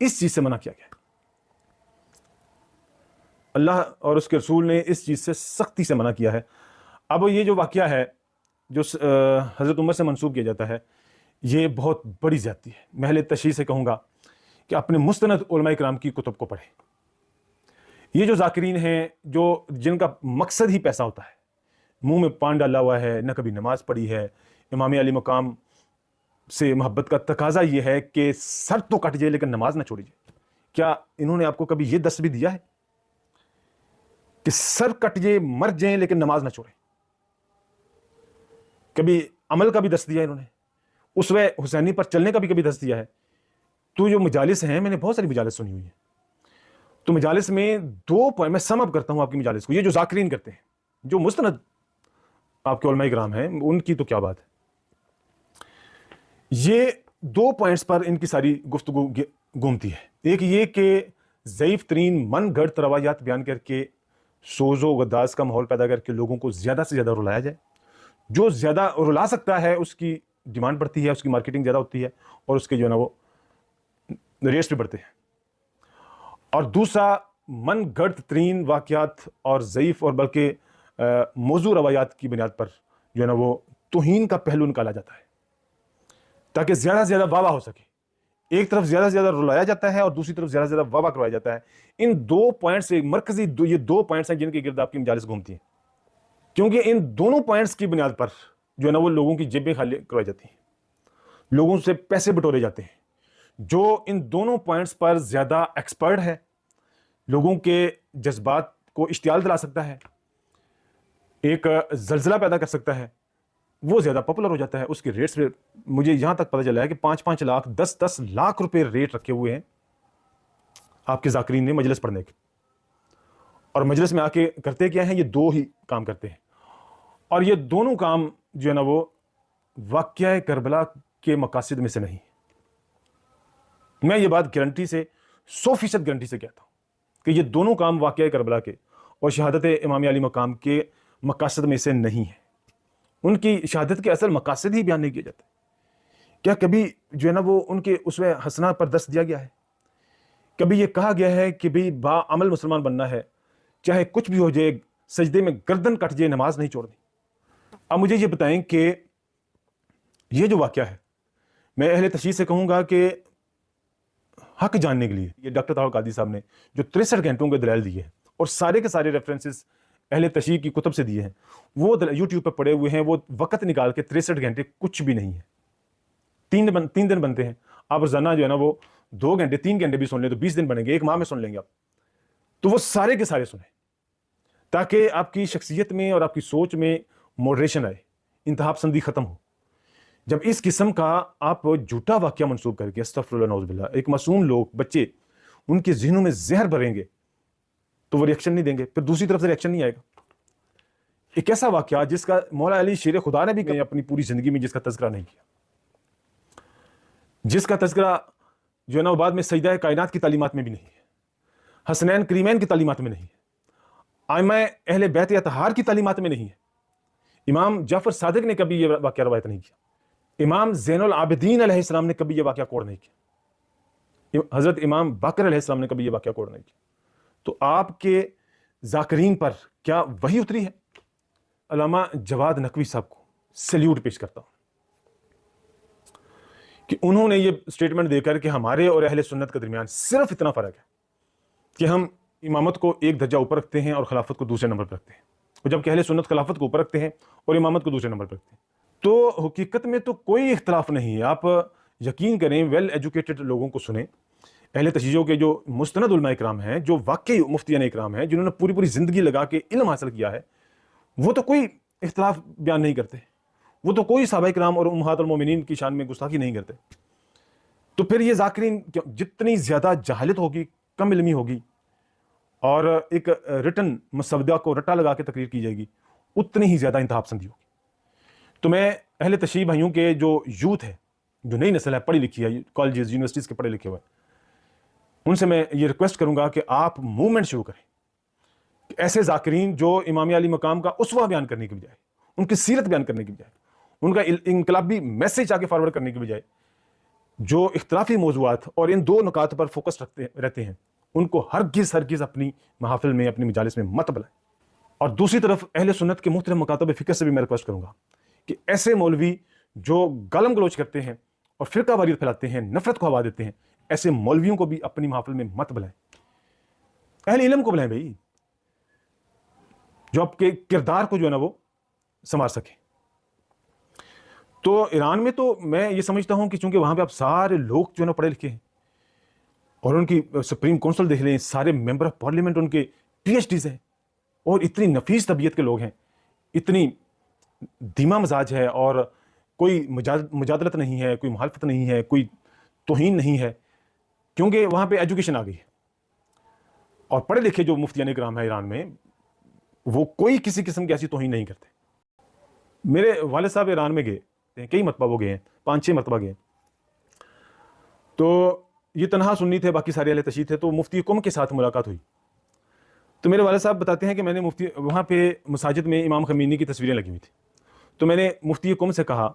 اس چیز سے منع کیا گیا ہے. اللہ اور اس کے رسول نے اس چیز سے سختی سے منع کیا ہے. اب یہ جو واقعہ ہے جو حضرت عمر سے منسوب کیا جاتا ہے یہ بہت بڑی زیادتی ہے. میں اہل تشریح سے کہوں گا کہ اپنے مستند علماء کرام کی کتب کو پڑھیں. یہ جو ذاکرین ہیں جو جن کا مقصد ہی پیسہ ہوتا ہے, منہ میں پان ڈالا ہوا ہے, نہ کبھی نماز پڑھی ہے, امام علی مقام سے محبت کا تقاضا یہ ہے کہ سر تو کٹ جائے لیکن نماز نہ چھوڑی جائے. کیا انہوں نے آپ کو کبھی یہ دست بھی دیا ہے کہ سر کٹ جائے, مر جائیں لیکن نماز نہ چھوڑیں؟ کبھی عمل کا بھی دست دیا ہے انہوں نے, اسوہ حسینی پر چلنے کا بھی کبھی دست دیا ہے. تو جو مجالس ہیں, میں نے بہت ساری مجالس سنی ہوئی ہیں, تو مجالس میں دو پوائنٹ میں سم اپ کرتا ہوں آپ کی مجالس کو. یہ جو ذاکرین کرتے ہیں, جو مستند آپ کے علماء کرام ہیں, ان کی تو کیا بات ہے. یہ دو پوائنٹس پر ان کی ساری گفتگو گھومتی ہے. ایک یہ کہ ضعیف ترین من گھڑت روایات بیان کر کے سوز و غداز کا ماحول پیدا کر کے لوگوں کو زیادہ سے زیادہ رلایا جائے. جو زیادہ رلا سکتا ہے اس کی ڈیمانڈ بڑھتی ہے, اس کی مارکیٹنگ زیادہ ہوتی ہے اور اس کے جو ہے نا وہ ریٹس بھی بڑھتے ہیں. اور دوسرا من گھڑت ترین واقعات اور ضعیف اور بلکہ موضوع روایات کی بنیاد پر جو ہے نا وہ توہین کا پہلو نکالا جاتا ہے تاکہ زیادہ سے زیادہ واہ واہ ہو سکے. ایک طرف زیادہ سے زیادہ رلایا جاتا ہے اور دوسری طرف زیادہ سے زیادہ واہ واہ کروایا جاتا ہے. ان دو پوائنٹس سے مرکزی یہ دو پوائنٹس ہیں جن کے گرد آپ کی مجالس گھومتی ہیں, کیونکہ ان دونوں پوائنٹس کی بنیاد پر جو ہے نا وہ لوگوں کی جیبیں خالی کروائی جاتی ہیں, لوگوں سے پیسے بٹورے جاتے ہیں. جو ان دونوں پوائنٹس پر زیادہ ایکسپرٹ ہے, لوگوں کے جذبات کو اشتعال دلا سکتا ہے, ایک زلزلہ پیدا کر سکتا ہے, وہ زیادہ پاپولر ہو جاتا ہے. اس کے ریٹس پہ مجھے یہاں تک پتہ چلا ہے کہ 5-5 لاکھ 10-10 لاکھ روپے ریٹ رکھے ہوئے ہیں آپ کے ذاکرین نے مجلس پڑھنے کے. اور مجلس میں آ کے کرتے کیا ہیں, یہ دو ہی کام کرتے ہیں, اور یہ دونوں کام جو ہے نا وہ واقعہ کربلا کے مقاصد میں سے نہیں. میں یہ بات گارنٹی سے 100% گارنٹی سے کہتا ہوں کہ یہ دونوں کام واقعہ کربلا کے اور شہادت امام علی مقام کے مقاصد میں سے نہیں ہیں. ان کی شہادت کے اصل مقاصد ہی بیان نہیں کیے جاتے. کیا کبھی جو ہے نا وہ ان کے اسوہ حسنہ پر دست دیا گیا ہے؟ کبھی یہ کہا گیا ہے کہ بھئی با عمل مسلمان بننا ہے, چاہے کچھ بھی ہو جائے, سجدے میں گردن کٹ جائے, نماز نہیں چھوڑنی؟ اب مجھے یہ بتائیں کہ یہ جو واقعہ ہے, میں اہل تشریح سے کہوں گا کہ حق جاننے کے لیے یہ ڈاکٹر طاہر قادری صاحب نے جو 63 گھنٹوں کے دلائل دیے ہیں اور سارے کے سارے ریفرنسز اہل تشریح کی کتب سے دیے ہیں, وہ یوٹیوب پہ پڑے ہوئے ہیں. وہ وقت نکال کے 63 گھنٹے کچھ بھی نہیں ہے, 3 دن بنتے ہیں. آپ روزانہ جو ہے نا وہ 2 گھنٹے 3 گھنٹے بھی سن لیں تو 20 دن بنیں گے, 1 ماہ میں سن لیں گے آپ. تو وہ سارے کے سارے سنیں تاکہ آپ کی شخصیت میں اور آپ کی سوچ میں موڈریشن آئے, انتہا پسندی ختم ہو. جب اس قسم کا آپ جھوٹا واقعہ منسوب کر کے استغفر اللہ نعوذ باللہ ایک معصوم لوگ بچے ان کے ذہنوں میں زہر بھریں گے تو وہ ریئیکشن نہیں دیں گے, پھر دوسری طرف سے ریئیکشن نہیں آئے گا. ایک ایسا واقعہ جس کا مولا علی شیر خدا نے بھی کہیں اپنی پوری زندگی میں جس کا تذکرہ نہیں کیا, جس کا تذکرہ جو ہے نا بعد میں سجدہ کائنات کی تعلیمات میں بھی نہیں ہے, حسنین کریمین کی تعلیمات میں نہیں ہے, ائمہ اہل بیت اطہار کی تعلیمات میں نہیں ہے. امام جعفر صادق نے کبھی یہ واقعہ روایت نہیں کیا, امام زین العابدین علیہ السلام نے کبھی یہ واقعہ کوڈ نہیں کیا, حضرت امام باقر علیہ السلام نے کبھی یہ واقعہ کوڈ نہیں کیا. تو آپ کے ذاکرین پر کیا وحی اتری ہے؟ علامہ جواد نقوی صاحب کو سیلیوٹ پیش کرتا ہوں کہ انہوں نے یہ سٹیٹمنٹ دے کر کہ ہمارے اور اہل سنت کے درمیان صرف اتنا فرق ہے کہ ہم امامت کو ایک درجہ اوپر رکھتے ہیں اور خلافت کو دوسرے نمبر پر رکھتے ہیں, اور جبکہ اہل سنت خلافت کو اوپر رکھتے ہیں اور امامت کو دوسرے نمبر پر رکھتے ہیں. تو حقیقت میں تو کوئی اختلاف نہیں ہے. آپ یقین کریں, ویل ایجوکیٹڈ لوگوں کو سنیں, اہل تشیعوں کے جو مستند علماء اکرام ہیں, جو واقعی مفتیان اکرام ہیں, جنہوں نے پوری پوری زندگی لگا کے علم حاصل کیا ہے, وہ تو کوئی اختلاف بیان نہیں کرتے, وہ تو کوئی صحابہ کرام اور امہات المومنین کی شان میں گستاخی نہیں کرتے. تو پھر یہ ذاکرین جتنی زیادہ جہالت ہوگی, کم علمی ہوگی, اور ایک رٹن مسودہ کو رٹا لگا کے تقریر کی جائے گی, اتنی ہی زیادہ انتہا پسندی ہوگی. تو میں اہل تشیع بھائیوں کے جو یوتھ ہے, جو نئی نسل ہے, پڑھی لکھی ہے, کالجز یونیورسٹیز کے پڑھے لکھے ہوئے, ان سے میں یہ ریکویسٹ کروں گا کہ آپ موومنٹ شروع کریں کہ ایسے ذاکرین جو امام علی مقام کا اسوہ بیان کرنے کی بجائے, ان کی سیرت بیان کرنے کی بجائے, ان کا انقلابی میسج آگے فارورڈ کرنے کی بجائے جو اختلافی موضوعات اور ان دو نکات پر فوکس رہتے ہیں ان کو ہرگز اپنی محافل میں اپنی مجالس میں مت بلائیں. اور دوسری طرف اہل سنت کے محترم مکاتب فکر سے بھی میں ریکویسٹ کروں گا کہ ایسے مولوی جو گالم گلوچ کرتے ہیں اور فرقہ واریت پھیلاتے ہیں، نفرت کو ہوا دیتے ہیں، ایسے مولویوں کو بھی اپنی محافل میں مت بلائیں. اہل علم کو بلائیں بھائی، جو آپ کے کردار کو جو ہے نا وہ سنوار سکیں. تو ایران میں تو میں یہ سمجھتا ہوں کہ چونکہ وہاں پہ اب سارے لوگ جو ہے نا پڑھے لکھے ہیں اور ان کی سپریم کونسل دیکھ لیں، سارے ممبر آف پارلیمنٹ ان کے پی ایچ ڈیز ہیں اور اتنی نفیس طبیعت کے لوگ ہیں، اتنی دھیما مزاج ہے اور کوئی مجادلت نہیں ہے، کوئی مخالفت نہیں ہے، کوئی توہین نہیں ہے، کیونکہ وہاں پہ ایجوکیشن آ گئی ہے. اور پڑھے لکھے جو مفتیان کرام ہیں ایران میں، وہ کوئی کسی قسم کی ایسی توہین نہیں کرتے. میرے والد صاحب ایران میں گئے، کئی مرتبہ وہ گئے ہیں، 5-6 مرتبہ گئے. تو یہ تنہا سنی تھے، باقی سارے اہل تشیع تھے. تو مفتی قم کے ساتھ ملاقات ہوئی. تو میرے والد صاحب بتاتے ہیں کہ میں نے وہاں پہ مساجد میں امام خمینی کی تصویریں لگی ہوئی تھیں. تو میں نے مفتی قم سے کہا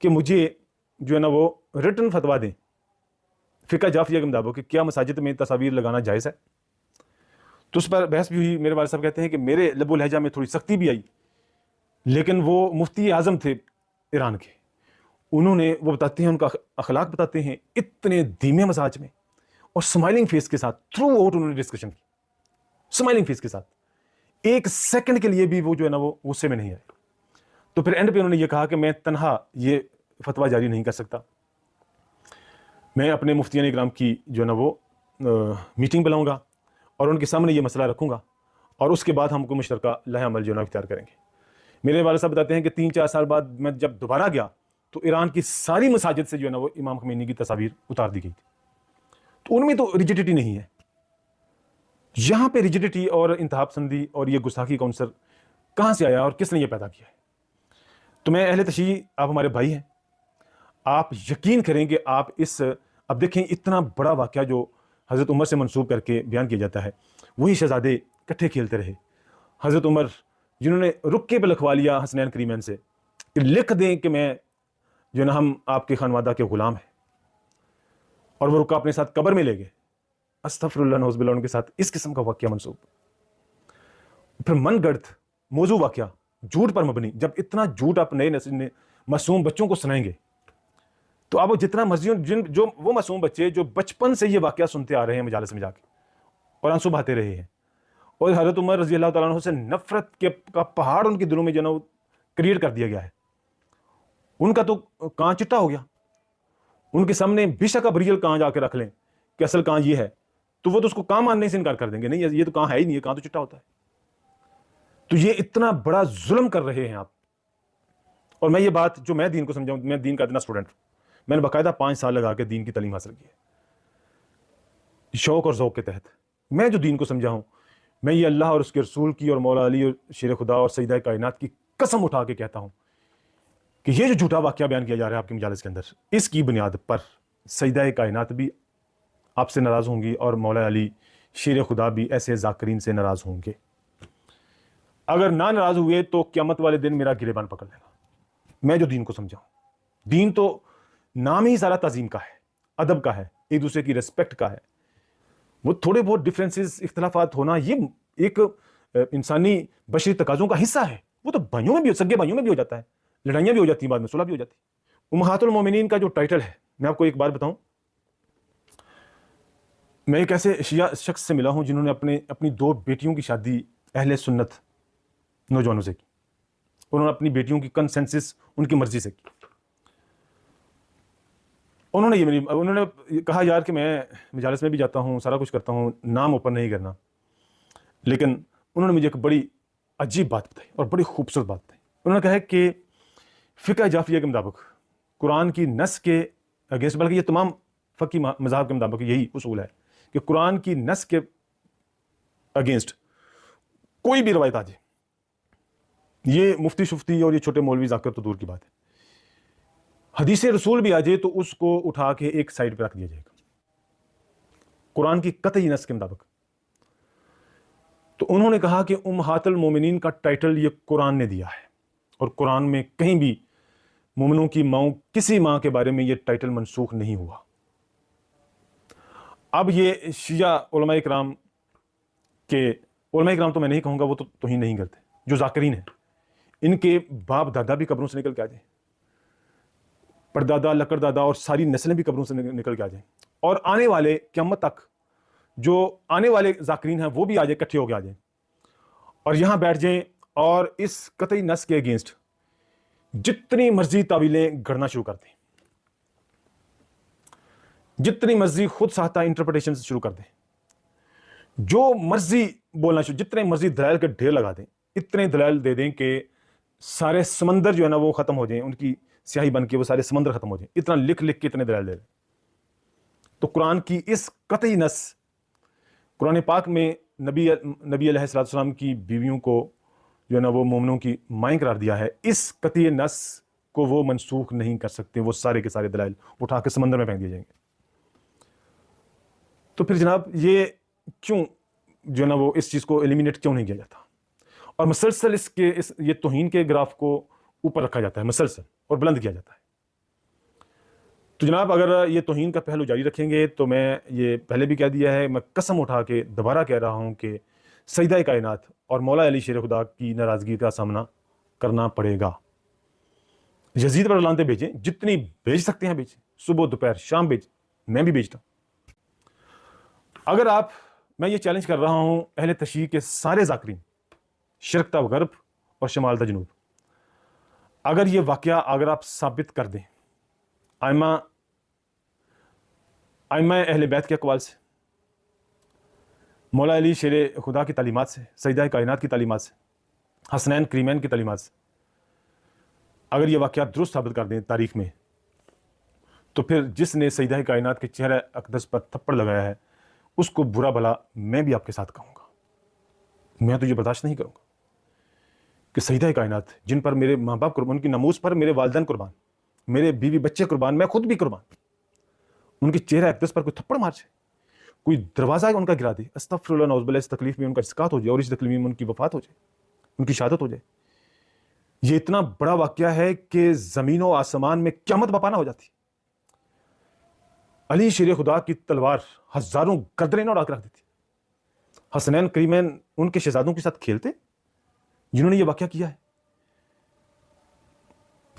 کہ مجھے جو ہے نا وہ ریٹن فتویٰ دیں فقہ جعفریہ کے مطابق کہ کیا مساجد میں تصاویر لگانا جائز ہے. تو اس پر بحث بھی ہوئی. میرے والد صاحب کہتے ہیں کہ میرے لب و لہجہ میں تھوڑی سختی بھی آئی، لیکن وہ مفتی اعظم تھے ایران کے، انہوں نے وہ بتاتے ہیں، ان کا اخلاق بتاتے ہیں، اتنے دھیمے مزاج میں اور سمائلنگ فیس کے ساتھ تھرو آؤٹ انہوں نے ڈسکشن کی، سمائلنگ فیس کے ساتھ، ایک سیکنڈ کے لیے بھی وہ جو ہے نا وہ غصے میں نہیں آئے. تو پھر اینڈ پہ انہوں نے یہ کہا کہ میں تنہا یہ فتویٰ جاری نہیں کر سکتا، میں اپنے مفتیان اکرام کی جو ہے نا وہ میٹنگ بلاؤں گا اور ان کے سامنے یہ مسئلہ رکھوں گا اور اس کے بعد ہم کو مشترکہ لائحہ عمل جو ہے نا اختیار کریں گے. میرے والد صاحب بتاتے ہیں کہ 3-4 سال بعد میں جب دوبارہ گیا تو ایران کی ساری مساجد سے جو ہے نا وہ امام خمینی کی تصاویر اتار دی گئی تھی. تو ان میں تو ریجیڈیٹی نہیں ہے. یہاں پہ ریجیڈیٹی اور انتہا پسندی اور یہ گستاخی کا عنصر کہاں سے آیا اور کس نے یہ پیدا کیا ہے؟ تو میں اہل تشیع، آپ ہمارے بھائی ہیں، آپ یقین کریں کہ آپ اب دیکھیں اتنا بڑا واقعہ جو حضرت عمر سے منسوب کر کے بیان کیا جاتا ہے، وہی شہزادے اکٹھے کھیلتے رہے. حضرت عمر جنہوں نے رکے پہ لکھوا لیا حسنین کریمین سے کہ لکھ دیں کہ میں جو نا ہم آپ کے خانوادہ کے غلام ہیں، اور وہ رکا اپنے ساتھ قبر میں لے گئے. استغفر اللہ نعوذ باللہ، ان کے ساتھ اس قسم کا واقعہ منسوب. پھر من گڑت موضوع واقعہ، جھوٹ پر مبنی. جب اتنا جھوٹ آپ نئے نسل نے معصوم بچوں کو سنائیں گے تو آپ جتنا مرضی جو وہ معصوم بچے جو بچپن سے یہ واقعہ سنتے آ رہے ہیں مجالس میں جا کے اور آنسو بہاتے رہے ہیں، اور حضرت عمر رضی اللہ تعالیٰ عنہ سے نفرت کا پہاڑ ان کے دلوں میں جو نا کریٹ کر دیا گیا ہے. ان کا تو کان چٹا ہو گیا. ان کے سامنے بے شک اب ریئل کان جا کے رکھ لیں کہ اصل کان یہ ہے، تو وہ تو اس کو کان ماننے سے انکار کر دیں گے، نہیں یہ تو کان ہے ہی نہیں، کان تو چٹا ہوتا ہے. تو یہ اتنا بڑا ظلم کر رہے ہیں آپ. اور میں یہ بات جو میں دین کو سمجھاؤں، میں دین کا اتنا اسٹوڈنٹ ہوں، میں نے باقاعدہ 5 سال لگا کے دین کی تعلیم حاصل کی ہے شوق اور ذوق کے تحت. میں جو دین کو سمجھا ہوں، میں یہ اللہ اور اس کے رسول کی اور مولا علی اور شیر خدا اور سیدہ کائنات کی قسم اٹھا کے کہتا ہوں کہ یہ جو جھوٹا واقعہ بیان کیا جا رہا ہے آپ کے مجالس کے اندر، اس کی بنیاد پر سیدہ کائنات بھی آپ سے ناراض ہوں گی اور مولا علی شیر خدا بھی ایسے ذاکرین سے ناراض ہوں گے. اگر نہ ناراض ہوئے تو قیامت والے دن میرا گریبان پکڑ لینا. میں جو دین کو سمجھا ہوں، دین تو نام ہی سارا تعظیم کا ہے، ادب کا ہے، ایک دوسرے کی ریسپیکٹ کا ہے. وہ تھوڑے بہت ڈفرینسز، اختلافات ہونا، یہ ایک انسانی بشری تقاضوں کا حصہ ہے. وہ تو بھائیوں میں بھی، سگے بھائیوں میں بھی ہو جاتا ہے، لڑائیاں بھی ہو جاتی ہیں، بعد میں صلح بھی ہو جاتی ہے. امہات المومنین کا جو ٹائٹل ہے، میں آپ کو ایک بات بتاؤں، میں ایک ایسے شیعہ شخص سے ملا ہوں جنہوں نے اپنی 2 بیٹیوں کی شادی اہل سنت نوجوانوں سے کی. انہوں نے اپنی بیٹیوں کی کنسنسس ان کی مرضی سے کی. انہوں نے کہا یار کہ میں مجالس میں بھی جاتا ہوں، سارا کچھ کرتا ہوں، نام اوپن نہیں کرنا، لیکن انہوں نے مجھے ایک بڑی عجیب بات بتائی اور بڑی خوبصورت بات بتائی. انہوں نے کہا کہ فقہ جعفریہ کے مطابق قرآن کی نص کے اگینسٹ، بلکہ یہ تمام فقی مذاہب کے مطابق یہی اصول ہے کہ قرآن کی نص کے اگینسٹ کوئی بھی روایت آ جائے، یہ مفتی شفتی اور یہ چھوٹے مولوی ذاکر تو دور کی بات ہے، حدیث رسول بھی آ جائے تو اس کو اٹھا کے ایک سائڈ پہ رکھ دیا جائے گا قرآن کی قطعی نص کے مطابق. تو انہوں نے کہا کہ امہات المومنین کا ٹائٹل یہ قرآن نے دیا ہے، اور قرآن میں کہیں بھی مومنوں کی ماؤں کسی ماں کے بارے میں یہ ٹائٹل منسوخ نہیں ہوا۔ اب یہ شیعہ علماء کرام کے، علماء کرام تو میں نہیں کہوں گا، وہ تو توہین نہیں کرتے، جو ذاکرین ہیں، ان کے باپ دادا بھی قبروں سے نکل کے آ جائیں، پردادا، لکڑ دادا اور ساری نسلیں بھی قبروں سے نکل کے آ جائیں، اور آنے والے قیامت تک جو آنے والے ذاکرین ہیں وہ بھی آ جائیں، اکٹھے ہو کے آ جائیں اور یہاں بیٹھ جائیں اور اس قطعی نص کے اگینسٹ جتنی مرضی تعویلیں گھڑنا شروع کر دیں، جتنی مرضی خود ساختہ انٹرپریٹیشن شروع کر دیں، جو مرضی بولنا شروع، جتنے مرضی دلائل کے ڈھیر لگا دیں، اتنے دلائل دے دیں کہ سارے سمندر جو ہے نا وہ ختم ہو جائیں، ان کی سیاہی بن کے وہ سارے سمندر ختم ہو جائیں، اتنا لکھ لکھ کے اتنے دلائل دے دیں۔ تو قرآن کی اس قطعی نص، قرآن پاک میں نبی علیہ السلام کی بیویوں کو جو ہے نا وہ مومنوں کی مائیں قرار دیا ہے، اس قطعی نص کو وہ منسوخ نہیں کر سکتے، وہ سارے کے سارے دلائل اٹھا کے سمندر میں پھینک دیے جائیں گے۔ تو پھر جناب یہ کیوں جو ہے نا وہ اس چیز کو ایلیمینیٹ کیوں نہیں کیا جاتا، اور مسلسل یہ توہین کے گراف کو اوپر رکھا جاتا ہے مسلسل اور بلند کیا جاتا ہے؟ تو جناب اگر یہ توہین کا پہلو جاری رکھیں گے تو میں یہ پہلے بھی کہہ دیا ہے، میں قسم اٹھا کے دوبارہ کہہ رہا ہوں کہ سیدہ کائنات اور مولا علی شیر خدا کی ناراضگی کا سامنا کرنا پڑے گا۔ یزید پر لانتیں بھیجیں، جتنی بھیج سکتے ہیں بھیجیں، صبح دوپہر شام بھیجیں، میں بھی بھیجتا ہوں۔ اگر میں یہ چیلنج کر رہا ہوں اہل تشیع کے سارے ذاکرین، شرق تا غرب اور شمال تا جنوب، اگر یہ واقعہ اگر آپ ثابت کر دیں ائمہ اہل بیت کے اقوال سے، مولا علی شیر خدا کی تعلیمات سے، سیدہ کائنات کی تعلیمات سے، حسنین کریمین کی تعلیمات سے، اگر یہ واقعات درست ثابت کر دیں تاریخ میں، تو پھر جس نے سیدہ کائنات کے چہرہ اقدس پر تھپڑ لگایا ہے اس کو برا بھلا میں بھی آپ کے ساتھ کہوں گا۔ میں تو یہ برداشت نہیں کروں گا کہ سیدہ کائنات جن پر میرے ماں باپ قربان، ان کی ناموس پر میرے والدین قربان، میرے بیوی بچے قربان، میں خود بھی قربان، ان کے چہرہ اقدس پر کوئی تھپڑ مار جائے، کوئی دروازہ ان کا گرا دے، استغفر اللہ، نعوذ باللہ، اس تکلیف میں ان کا اسقاط ہو جائے اور اس تکلیف میں ان کی وفات ہو جائے، ان کی شہادت ہو جائے، یہ اتنا بڑا واقعہ ہے کہ زمین و آسمان میں قیامت بپانا ہو جاتی۔ علی شیر خدا کی تلوار ہزاروں گردنیں اڑا کے رکھ دیتی۔ حسنین کریمین ان کے شہزادوں کے ساتھ کھیلتے جنہوں نے یہ واقعہ کیا ہے۔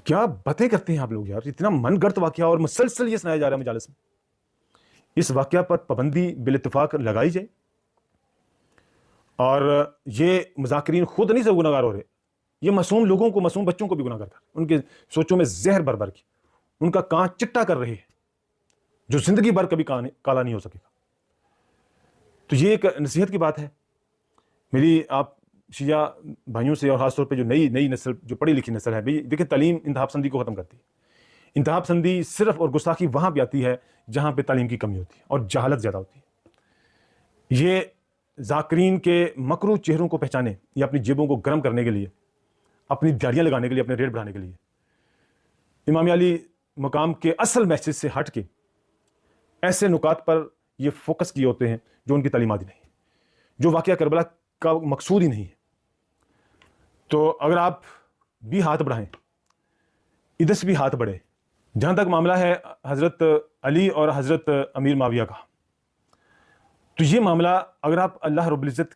کیا باتیں کرتے ہیں آپ لوگ یار، اتنا من گڑت واقعہ اور مسلسل یہ سنایا جا رہا ہے مجالس میں۔ اس واقعہ پر پابندی بالاتفاق لگائی جائے، اور یہ مذاکرین خود نہیں سے گناہ گار ہو رہے، یہ معصوم لوگوں کو، معصوم بچوں کو بھی گناہ گار کر، ان کے سوچوں میں زہر بھر بھر کے ان کا کان چٹا کر رہے ہیں، جو زندگی بھر کبھی کالا نہیں ہو سکے گا۔ تو یہ ایک نصیحت کی بات ہے میری آپ شیعہ بھائیوں سے، اور خاص طور پہ جو نئی نسل، جو پڑھی لکھی نسل ہے، دیکھیں تعلیم انتہا پسندی کو ختم کرتی ہے۔ انتہا پسندی صرف اور گستاخی وہاں پہ آتی ہے جہاں پہ تعلیم کی کمی ہوتی ہے اور جہالت زیادہ ہوتی ہے۔ یہ ذاکرین کے مکروہ چہروں کو پہچانے یا اپنی جیبوں کو گرم کرنے کے لیے، اپنی دیاریاں لگانے کے لیے، اپنے ریٹ بڑھانے کے لیے امام علی مقام کے اصل میسج سے ہٹ کے ایسے نکات پر یہ فوکس کیے ہوتے ہیں جو ان کی تعلیمات ہی نہیں، جو واقعہ کربلا کا مقصود ہی نہیں ہے۔ تو اگر آپ بھی ہاتھ بڑھائیں، ادھر سے بھی ہاتھ بڑھے۔ جہاں تک معاملہ ہے حضرت علی اور حضرت امیر معاویہ کا، تو یہ معاملہ اگر آپ اللہ رب العزت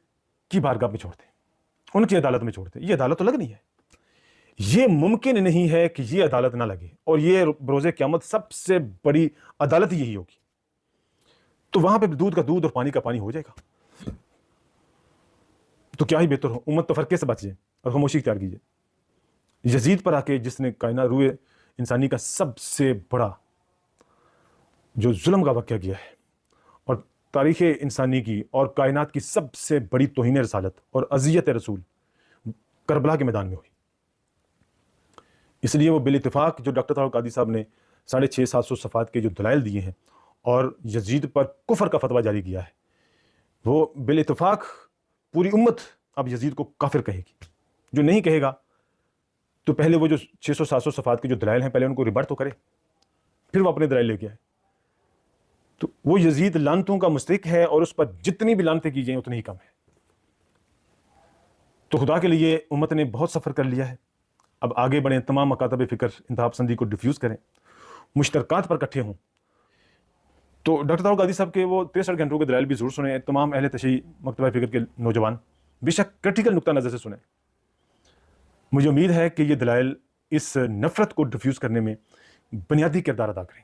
کی بارگاہ میں چھوڑتے، ان کی عدالت میں چھوڑتے، یہ عدالت تو لگنی ہے۔ یہ ممکن نہیں ہے کہ یہ عدالت نہ لگے، اور یہ بروز قیامت سب سے بڑی عدالت یہی ہوگی۔ تو وہاں پہ دودھ کا دودھ اور پانی کا پانی ہو جائے گا، تو کیا ہی بہتر ہو، امت تفرقے سے بچ جائے اور خاموشی اختیار کیجیے۔ یزید پر آ کے جس نے کائنات روئے انسانی کا سب سے بڑا جو ظلم کا واقعہ کیا ہے، اور تاریخ انسانی کی اور کائنات کی سب سے بڑی توہین رسالت اور اذیت رسول کربلا کے میدان میں ہوئی۔ اس لیے وہ بالاتفاق جو ڈاکٹر طاہر القادری صاحب نے 650-700 صفحات کے جو دلائل دیے ہیں اور یزید پر کفر کا فتویٰ جاری کیا ہے، وہ بالاتفاق پوری امت اب یزید کو کافر کہے گی۔ جو نہیں کہے گا تو پہلے وہ جو 600-700 صفحات کے جو دلائل ہیں پہلے ان کو ریبٹ تو کرے، پھر وہ اپنے دلائل لے کے آئے۔ تو وہ یزید لعنتوں کا مستحق ہے، اور اس پر جتنی بھی لعنتیں کی جائیں اتنی ہی کم ہے۔ تو خدا کے لیے امت نے بہت سفر کر لیا ہے، اب آگے بڑھیں، تمام مکاتب فکر انتہا پسندی کو ڈیفیوز کریں، مشترکات پر اکٹھے ہوں. تو ڈاکٹر طاہر القادری صاحب کے وہ 63 گھنٹوں کے دلائل بھی ضرور سنیں، تمام اہل تشیع مکتبہ فکر کے نوجوان بے شک کریٹیکل نقطہ نظر سے سنیں. مجھے امید ہے کہ یہ دلائل اس نفرت کو ڈیفیوز کرنے میں بنیادی کردار ادا کریں گے.